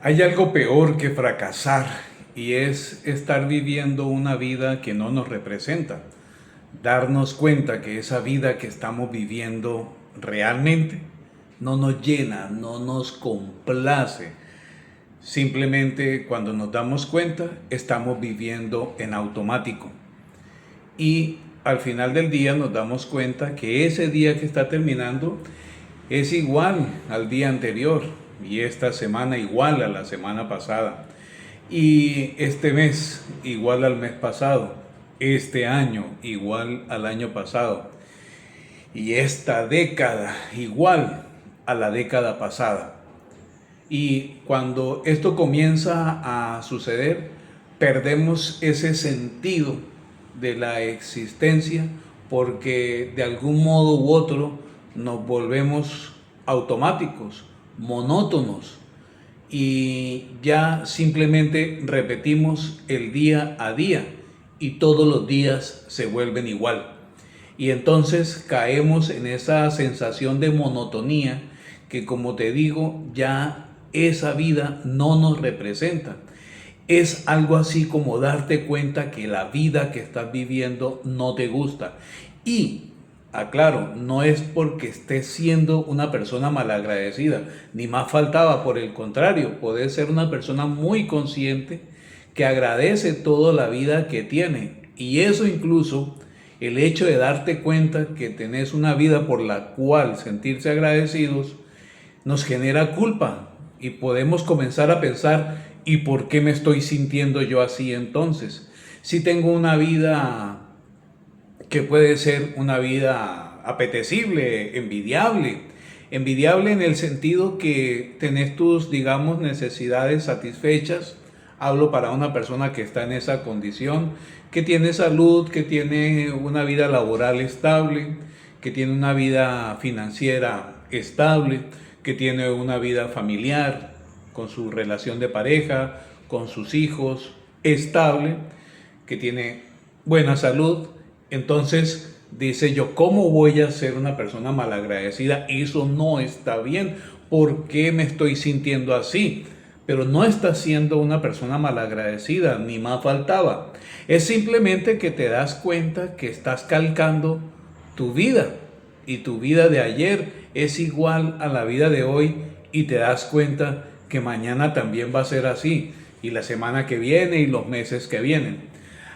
Hay algo peor que fracasar y es estar viviendo una vida que no nos representa. Darnos cuenta que esa vida que estamos viviendo realmente no nos llena, no nos complace. Simplemente cuando nos damos cuenta estamos viviendo en automático. Y al final del día nos damos cuenta que ese día que está terminando es igual al día anterior y esta semana igual a la semana pasada y este mes igual al mes pasado, este año igual al año pasado y esta década igual a la década pasada. Y cuando esto comienza a suceder, perdemos ese sentido de la existencia porque de algún modo u otro nos volvemos automáticos, monótonos y ya simplemente repetimos el día a día y todos los días se vuelven igual. Y entonces caemos en esa sensación de monotonía que, como te digo, ya esa vida no nos representa. Es algo así como darte cuenta que la vida que estás viviendo no te gusta. Y, aclaro, no es porque estés siendo una persona malagradecida, ni más faltaba, por el contrario, puedes ser una persona muy consciente que agradece toda la vida que tiene. Y eso incluso, el hecho de darte cuenta que tenés una vida por la cual sentirse agradecidos, nos genera culpa y podemos comenzar a pensar, ¿y por qué me estoy sintiendo yo así entonces? Si tengo una vida que puede ser una vida apetecible, envidiable en el sentido que tenés tus, digamos, necesidades satisfechas. Hablo para una persona que está en esa condición, que tiene salud, que tiene una vida laboral estable, que tiene una vida financiera estable, que tiene una vida familiar con su relación de pareja, con sus hijos estable, que tiene buena salud. Entonces dice yo, ¿cómo voy a ser una persona malagradecida? Eso no está bien. ¿Por qué me estoy sintiendo así? Pero no estás siendo una persona malagradecida, ni más faltaba. Es simplemente que te das cuenta que estás calcando tu vida y tu vida de ayer es igual a la vida de hoy y te das cuenta que mañana también va a ser así y la semana que viene y los meses que vienen.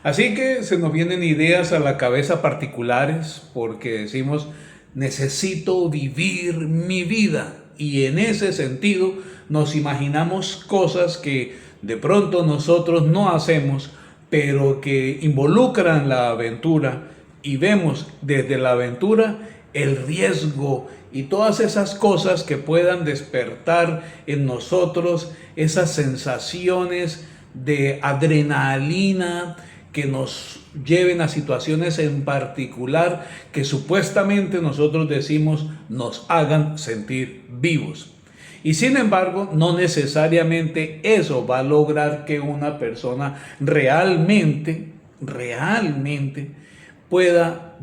Así que se nos vienen ideas a la cabeza particulares porque decimos, necesito vivir mi vida. Y en ese sentido nos imaginamos cosas que de pronto nosotros no hacemos, pero que involucran la aventura y vemos desde la aventura el riesgo y todas esas cosas que puedan despertar en nosotros esas sensaciones de adrenalina que nos lleven a situaciones en particular que supuestamente nosotros decimos nos hagan sentir vivos. Y sin embargo, no necesariamente eso va a lograr que una persona realmente pueda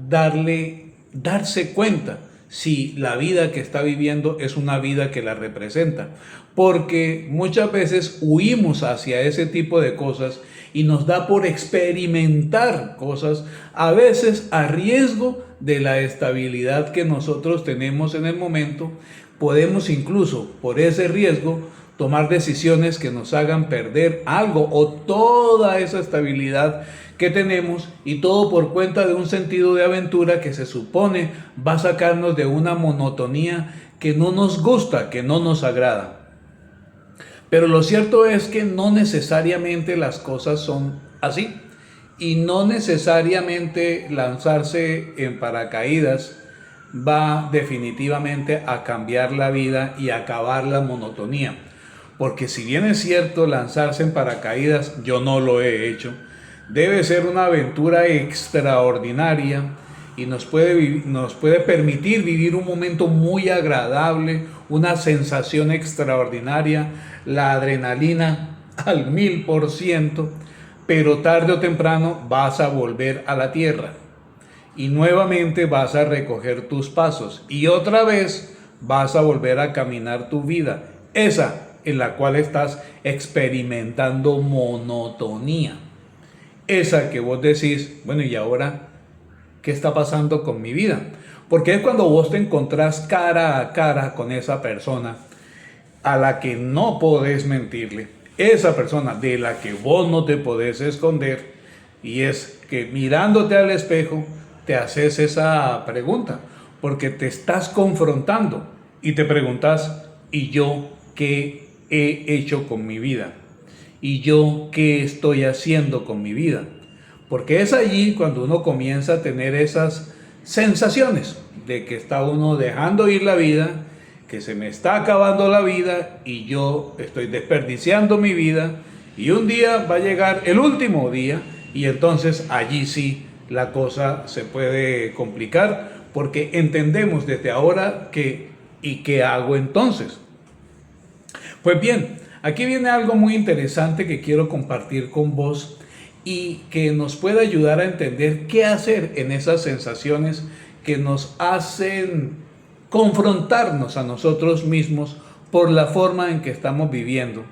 darse cuenta si la vida que está viviendo es una vida que la representa. Porque muchas veces huimos hacia ese tipo de cosas y nos da por experimentar cosas, a veces a riesgo de la estabilidad que nosotros tenemos en el momento. Podemos incluso por ese riesgo tomar decisiones que nos hagan perder algo o toda esa estabilidad que tenemos, y todo por cuenta de un sentido de aventura que se supone va a sacarnos de una monotonía que no nos gusta, que no nos agrada. Pero lo cierto es que no necesariamente las cosas son así y no necesariamente lanzarse en paracaídas va definitivamente a cambiar la vida y acabar la monotonía. Porque si bien es cierto lanzarse en paracaídas, yo no lo he hecho, debe ser una aventura extraordinaria y nos puede permitir vivir un momento muy agradable, una sensación extraordinaria, la adrenalina al 1000%, pero tarde o temprano vas a volver a la tierra y nuevamente vas a recoger tus pasos y otra vez vas a volver a caminar tu vida. Esa en la cual estás experimentando monotonía. Esa que vos decís, bueno, ¿y ahora qué está pasando con mi vida? Porque es cuando vos te encontrás cara a cara con esa persona a la que no podés mentirle, esa persona de la que vos no te podés esconder, y es que mirándote al espejo te haces esa pregunta, porque te estás confrontando y te preguntas, ¿y yo qué he hecho con mi vida? ¿Y yo qué estoy haciendo con mi vida? Porque es allí cuando uno comienza a tener esas sensaciones de que está uno dejando ir la vida, que se me está acabando la vida y yo estoy desperdiciando mi vida, y un día va a llegar el último día y entonces allí sí la cosa se puede complicar, porque entendemos desde ahora que ¿y qué hago entonces? Pues bien, aquí viene algo muy interesante que quiero compartir con vos y que nos puede ayudar a entender qué hacer en esas sensaciones que nos hacen confrontarnos a nosotros mismos por la forma en que estamos viviendo.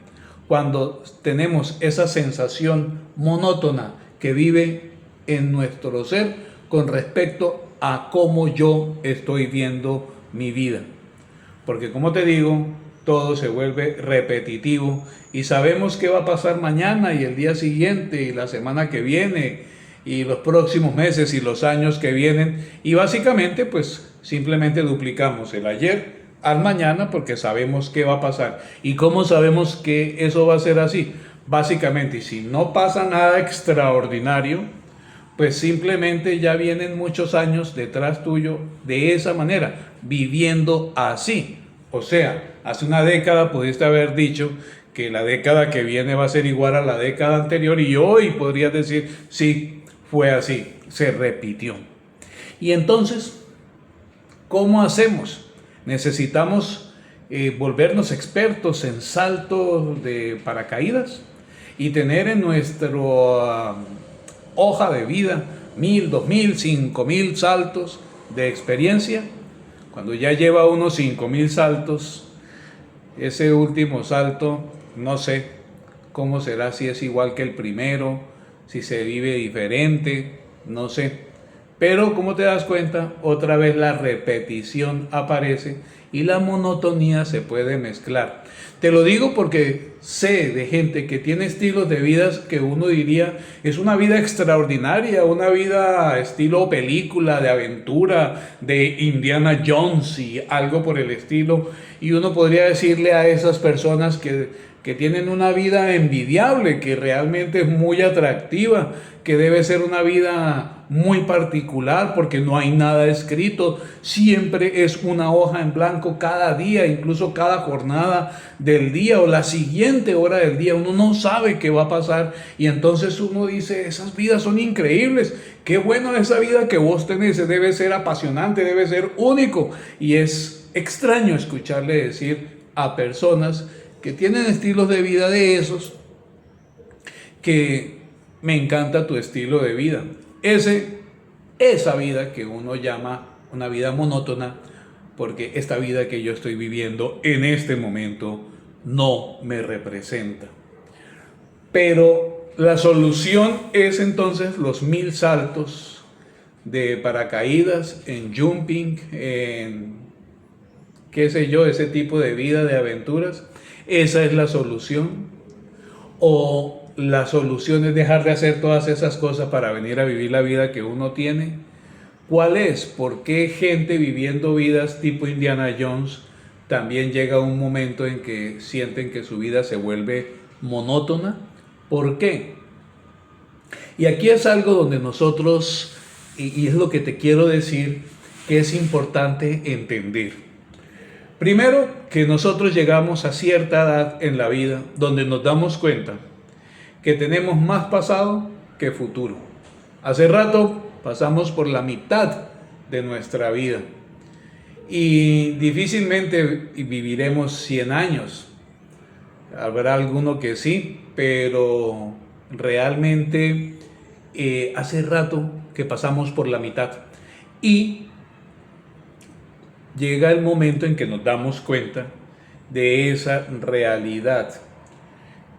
Cuando tenemos esa sensación monótona que vive en nuestro ser con respecto a cómo yo estoy viendo mi vida. Porque como te digo, todo se vuelve repetitivo y sabemos qué va a pasar mañana y el día siguiente y la semana que viene y los próximos meses y los años que vienen, y básicamente pues simplemente duplicamos el ayer al mañana porque sabemos qué va a pasar. ¿Y cómo sabemos que eso va a ser así? Básicamente, y si no pasa nada extraordinario, pues simplemente ya vienen muchos años detrás tuyo de esa manera, viviendo así. O sea, hace una década pudiste haber dicho que la década que viene va a ser igual a la década anterior, y hoy podrías decir, sí, fue así, se repitió. Y entonces, ¿cómo hacemos? Necesitamos volvernos expertos en saltos de paracaídas y tener en nuestro hoja de vida 1000, 2000, 5000 saltos de experiencia. Cuando ya lleva unos 5000 saltos, ese último salto, no sé cómo será, si es igual que el primero, si se vive diferente, no sé. Pero como te das cuenta, otra vez la repetición aparece y la monotonía se puede mezclar. Te lo digo porque sé de gente que tiene estilos de vida que uno diría es una vida extraordinaria, una vida estilo película de aventura de Indiana Jones y algo por el estilo. Y uno podría decirle a esas personas que tienen una vida envidiable, que realmente es muy atractiva, que debe ser una vida muy particular porque no hay nada escrito, siempre es una hoja en blanco cada día, incluso cada jornada del día o la siguiente hora del día, uno no sabe qué va a pasar y entonces uno dice, esas vidas son increíbles, qué bueno esa vida que vos tenés, debe ser apasionante, debe ser único, y es extraño escucharle decir a personas que tienen estilos de vida de esos que me encanta tu estilo de vida. Esa vida que uno llama una vida monótona, porque esta vida que yo estoy viviendo en este momento no me representa. Pero la solución es entonces los 1000 saltos de paracaídas, en jumping, en qué sé yo, ese tipo de vida de aventuras. Esa es la solución. O la solución es dejar de hacer todas esas cosas para venir a vivir la vida que uno tiene. ¿Cuál es? ¿Por qué gente viviendo vidas tipo Indiana Jones también llega un momento en que sienten que su vida se vuelve monótona? ¿Por qué? Y aquí es algo donde nosotros, y es lo que te quiero decir, que es importante entender. Primero, que nosotros llegamos a cierta edad en la vida donde nos damos cuenta que tenemos más pasado que futuro. Hace rato pasamos por la mitad de nuestra vida y difícilmente viviremos 100 años. Habrá alguno que sí, pero realmente hace rato que pasamos por la mitad. Y llega el momento en que nos damos cuenta de esa realidad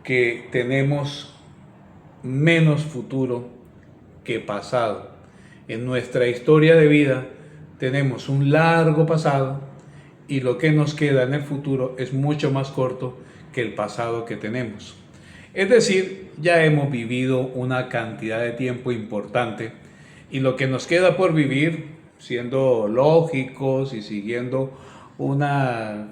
que tenemos menos futuro que pasado. En nuestra historia de vida tenemos un largo pasado y lo que nos queda en el futuro es mucho más corto que el pasado que tenemos. Es decir, ya hemos vivido una cantidad de tiempo importante y lo que nos queda por vivir, siendo lógicos y siguiendo unas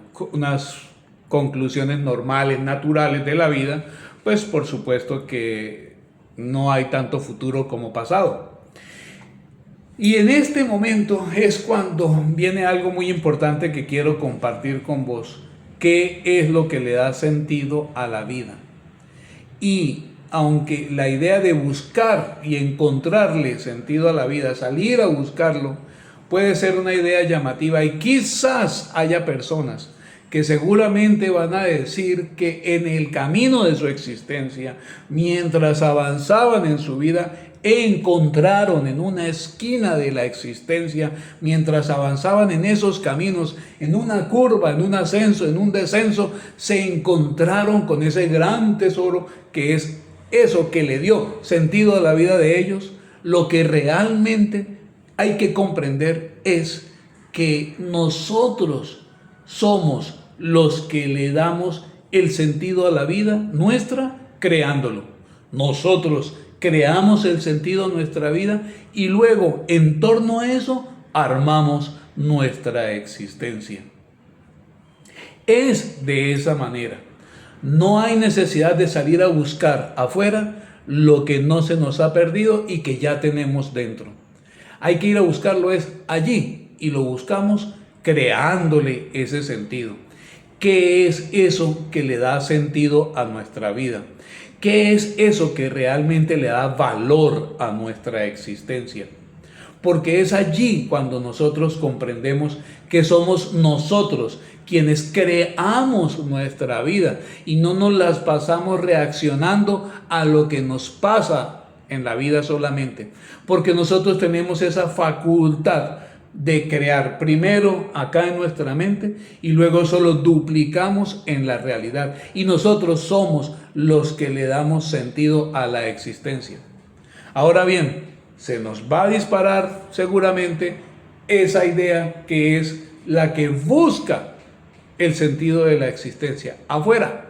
conclusiones normales, naturales de la vida, pues por supuesto que no hay tanto futuro como pasado. Y en este momento es cuando viene algo muy importante que quiero compartir con vos. ¿Qué es lo que le da sentido a la vida? Y aunque la idea de buscar y encontrarle sentido a la vida, salir a buscarlo, puede ser una idea llamativa y quizás haya personas que seguramente van a decir que en el camino de su existencia, mientras avanzaban en su vida, encontraron en una esquina de la existencia, mientras avanzaban en esos caminos, en una curva, en un ascenso, en un descenso, se encontraron con ese gran tesoro que es eso que le dio sentido a la vida de ellos. Lo que realmente hay que comprender es que nosotros somos los que le damos el sentido a la vida nuestra creándolo. Nosotros creamos el sentido a nuestra vida y luego en torno a eso armamos nuestra existencia. Es de esa manera. No hay necesidad de salir a buscar afuera lo que no se nos ha perdido y que ya tenemos dentro. Hay que ir a buscarlo es allí y lo buscamos creándole ese sentido. ¿Qué es eso que le da sentido a nuestra vida? ¿Qué es eso que realmente le da valor a nuestra existencia? Porque es allí cuando nosotros comprendemos que somos nosotros quienes creamos nuestra vida y no nos las pasamos reaccionando a lo que nos pasa en la vida solamente. Porque nosotros tenemos esa facultad de crear primero acá en nuestra mente y luego eso lo duplicamos en la realidad. Y nosotros somos los que le damos sentido a la existencia. Ahora bien, se nos va a disparar seguramente esa idea que es la que busca el sentido de la existencia afuera.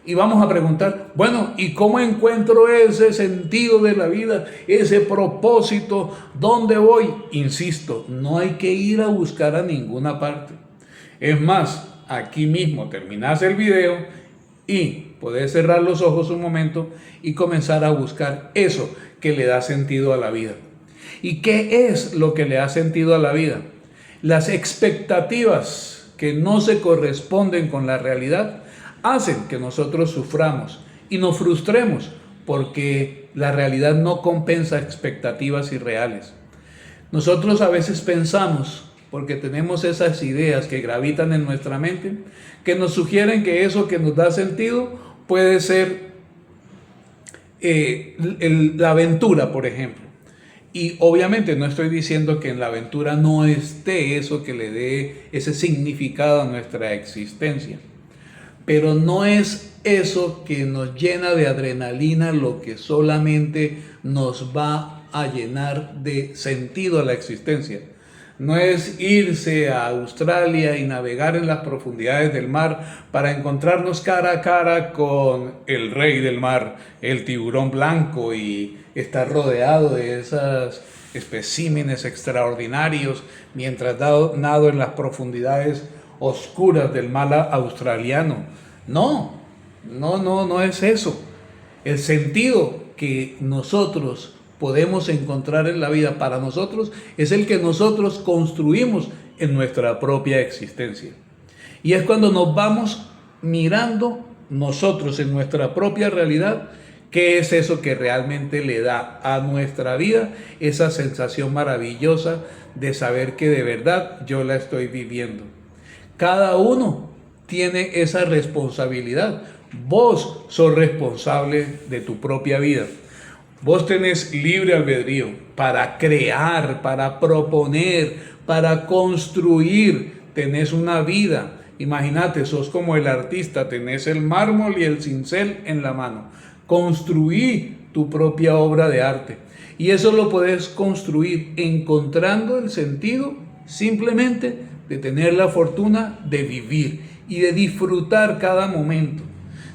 Y vamos a preguntar, bueno, ¿y cómo encuentro ese sentido de la vida, ese propósito? ¿Dónde voy? Insisto, no hay que ir a buscar a ninguna parte. Es más, aquí mismo terminás el video y podés cerrar los ojos un momento y comenzar a buscar eso que le da sentido a la vida. ¿Y qué es lo que le da sentido a la vida? Las expectativas que no se corresponden con la realidad hacen que nosotros suframos y nos frustremos porque la realidad no compensa expectativas irreales. Nosotros a veces pensamos, porque tenemos esas ideas que gravitan en nuestra mente, que nos sugieren que eso que nos da sentido puede ser la aventura, por ejemplo. Y obviamente no estoy diciendo que en la aventura no esté eso que le dé ese significado a nuestra existencia. Pero no es eso que nos llena de adrenalina lo que solamente nos va a llenar de sentido a la existencia. No es irse a Australia y navegar en las profundidades del mar para encontrarnos cara a cara con el rey del mar, el tiburón blanco, y estar rodeado de esos especímenes extraordinarios mientras nado en las profundidades oscuras del mar australiano. No es eso. El sentido que nosotros podemos encontrar en la vida para nosotros es el que nosotros construimos en nuestra propia existencia. Y es cuando nos vamos mirando nosotros en nuestra propia realidad, qué es eso que realmente le da a nuestra vida esa sensación maravillosa de saber que de verdad yo la estoy viviendo. Cada uno tiene esa responsabilidad. Vos sos responsable de tu propia vida. Vos tenés libre albedrío para crear, para proponer, para construir. Tenés una vida Imagínate, sos como el artista, tenés el mármol y el cincel en la mano. Construí tu propia obra de arte. Y eso lo puedes construir encontrando el sentido simplemente de tener la fortuna de vivir y de disfrutar cada momento.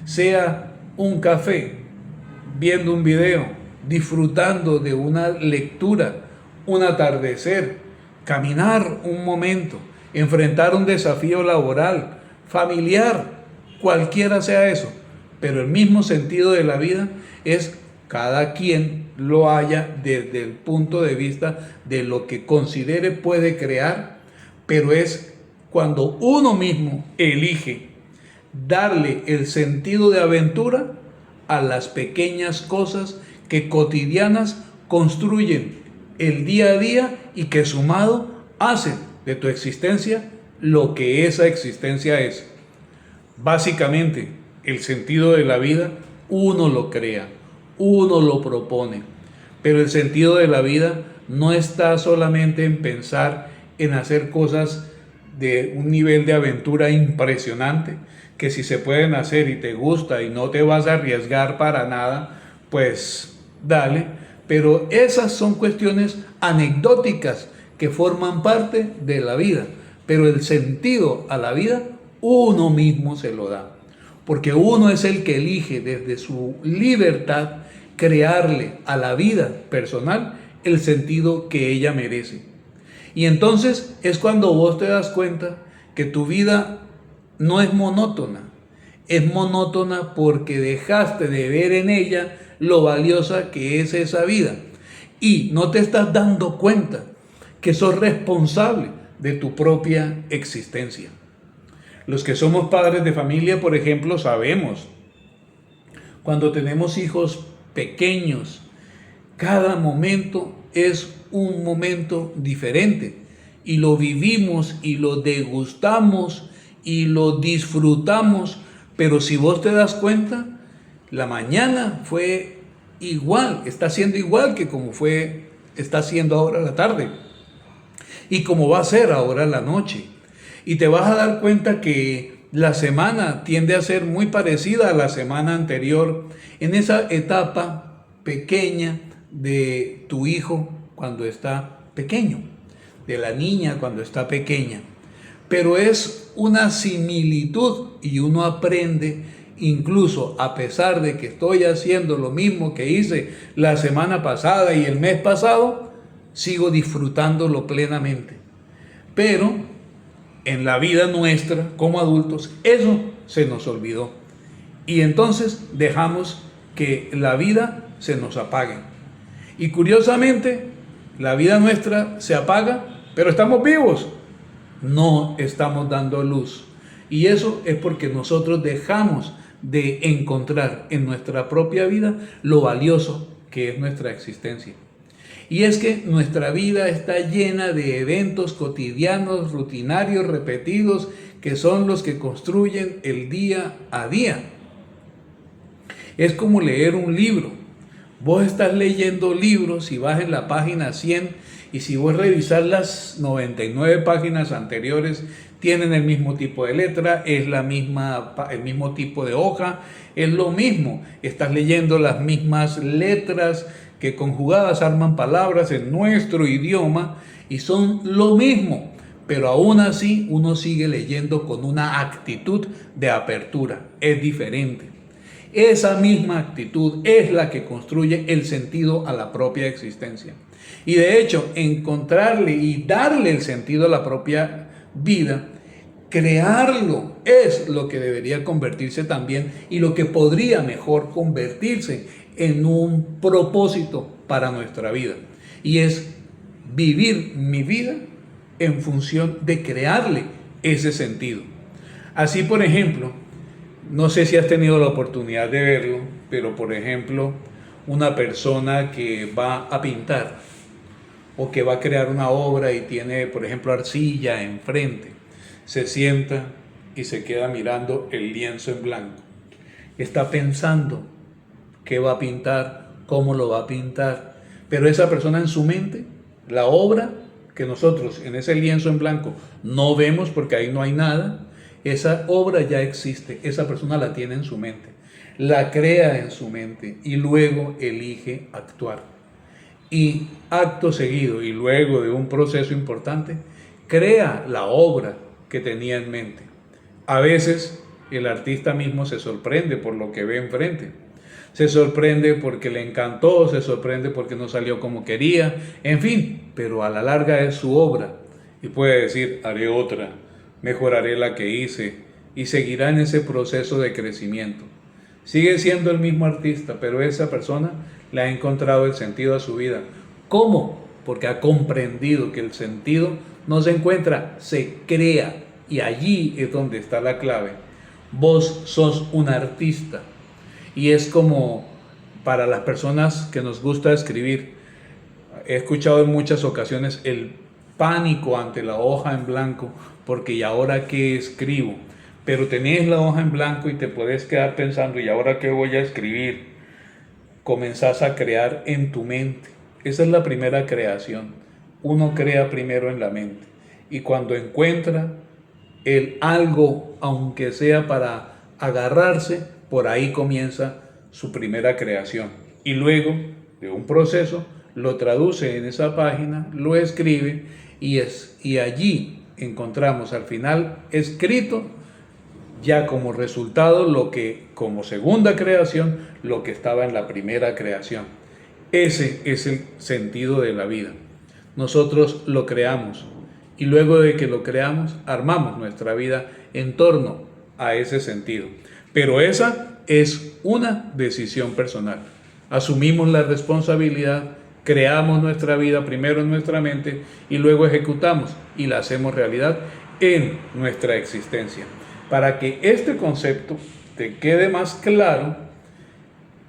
Sea un café, viendo un video, disfrutando de una lectura, un atardecer, caminar un momento, enfrentar un desafío laboral, familiar, cualquiera sea eso. Pero el mismo sentido de la vida es cada quien lo haya desde el punto de vista de lo que considere puede crear, pero es cuando uno mismo elige darle el sentido de aventura a las pequeñas cosas que cotidianas construyen el día a día y que sumado hacen de tu existencia lo que esa existencia es. Básicamente, el sentido de la vida uno lo crea, uno lo propone, pero el sentido de la vida no está solamente en pensar en hacer cosas de un nivel de aventura impresionante, que si se pueden hacer y te gusta y no te vas a arriesgar para nada, pues dale, pero esas son cuestiones anecdóticas que forman parte de la vida, pero el sentido a la vida uno mismo se lo da, porque uno es el que elige desde su libertad crearle a la vida personal el sentido que ella merece. Y entonces es cuando vos te das cuenta que tu vida no es monótona porque dejaste de ver en ella lo valiosa que es esa vida y no te estás dando cuenta que sos responsable de tu propia existencia. Los que somos padres de familia, por ejemplo, sabemos cuando tenemos hijos pequeños, cada momento es un momento diferente y lo vivimos y lo degustamos y lo disfrutamos, pero si vos te das cuenta, la mañana fue igual, está siendo igual que como está siendo ahora la tarde y como va a ser ahora la noche. Y te vas a dar cuenta que la semana tiende a ser muy parecida a la semana anterior en esa etapa pequeña de tu hijo cuando está pequeño, de la niña cuando está pequeña. Pero es una similitud y uno aprende, incluso a pesar de que estoy haciendo lo mismo que hice la semana pasada y el mes pasado, sigo disfrutándolo plenamente. Pero en la vida nuestra como adultos eso se nos olvidó y entonces dejamos que la vida se nos apague. Y curiosamente, la vida nuestra se apaga, pero estamos vivos. No estamos dando luz. Y eso es porque nosotros dejamos de encontrar en nuestra propia vida lo valioso que es nuestra existencia. Y es que nuestra vida está llena de eventos cotidianos, rutinarios, repetidos, que son los que construyen el día a día. Es como leer un libro. Vos estás leyendo libros y vas en la página 100 y si vos revisás las 99 páginas anteriores, tienen el mismo tipo de letra, es el mismo tipo de hoja, es lo mismo. Estás leyendo las mismas letras que conjugadas arman palabras en nuestro idioma y son lo mismo, pero aún así uno sigue leyendo con una actitud de apertura, es diferente. Esa misma actitud es la que construye el sentido a la propia existencia. Y de hecho, encontrarle y darle el sentido a la propia vida, crearlo, es lo que debería convertirse también y lo que podría mejor convertirse en un propósito para nuestra vida. Y es vivir mi vida en función de crearle ese sentido. Así, por ejemplo, no sé si has tenido la oportunidad de verlo, pero por ejemplo, una persona que va a pintar o que va a crear una obra y tiene, por ejemplo, arcilla enfrente, se sienta y se queda mirando el lienzo en blanco. Está pensando qué va a pintar, cómo lo va a pintar, pero esa persona en su mente, la obra que nosotros en ese lienzo en blanco no vemos porque ahí no hay nada, Esa obra ya existe, esa persona la tiene en su mente, la crea en su mente y luego elige actuar. Y acto seguido y luego de un proceso importante, crea la obra que tenía en mente. A veces el artista mismo se sorprende por lo que ve enfrente. Se sorprende porque le encantó, se sorprende porque no salió como quería, en fin, pero a la larga es su obra. Y puede decir, haré otra, mejoraré la que hice y seguirá en ese proceso de crecimiento. Sigue siendo el mismo artista, pero esa persona le ha encontrado el sentido a su vida. ¿Cómo? Porque ha comprendido que el sentido no se encuentra, se crea. Y allí es donde está la clave. Vos sos un artista. Y es como para las personas que nos gusta escribir. He escuchado en muchas ocasiones el pánico ante la hoja en blanco, porque ¿y ahora qué escribo? Pero tenés la hoja en blanco y te puedes quedar pensando, ¿y ahora qué voy a escribir? Comenzás a crear en tu mente. Esa es la primera creación. Uno crea primero en la mente. Y cuando encuentra el algo, aunque sea para agarrarse, por ahí comienza su primera creación. Y luego de un proceso, lo traduce en esa página, lo escribe y allí encontramos al final escrito ya como resultado lo que, como segunda creación, lo que estaba en la primera creación. Ese es el sentido de la vida. Nosotros lo creamos y luego de que lo creamos, armamos nuestra vida en torno a ese sentido. Pero esa es una decisión personal. Asumimos la responsabilidad, creamos nuestra vida primero en nuestra mente y luego ejecutamos y la hacemos realidad en nuestra existencia. Para que este concepto te quede más claro,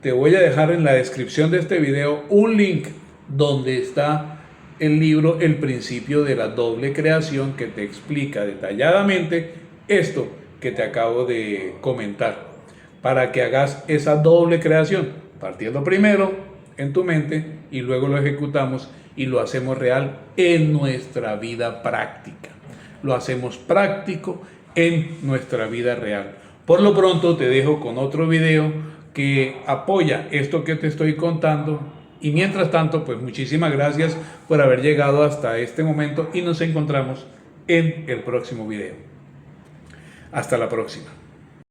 te voy a dejar en la descripción de este video un link donde está el libro El principio de la doble creación, que te explica detalladamente esto que te acabo de comentar, para que hagas esa doble creación, partiendo primero en tu mente y luego lo ejecutamos y lo hacemos real en nuestra vida práctica. Lo hacemos práctico en nuestra vida real. Por lo pronto te dejo con otro video que apoya esto que te estoy contando. Y mientras tanto, pues muchísimas gracias por haber llegado hasta este momento y nos encontramos en el próximo video. Hasta la próxima.